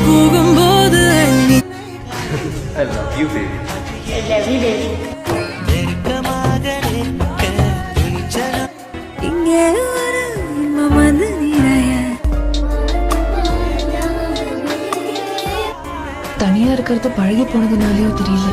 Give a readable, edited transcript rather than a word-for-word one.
போகும்போது I love you, baby. I love you, baby. இங்கே ஒரு மமது நிறைய தனியா இருக்கிறது பழகி போனதுனாலயோ தெரியல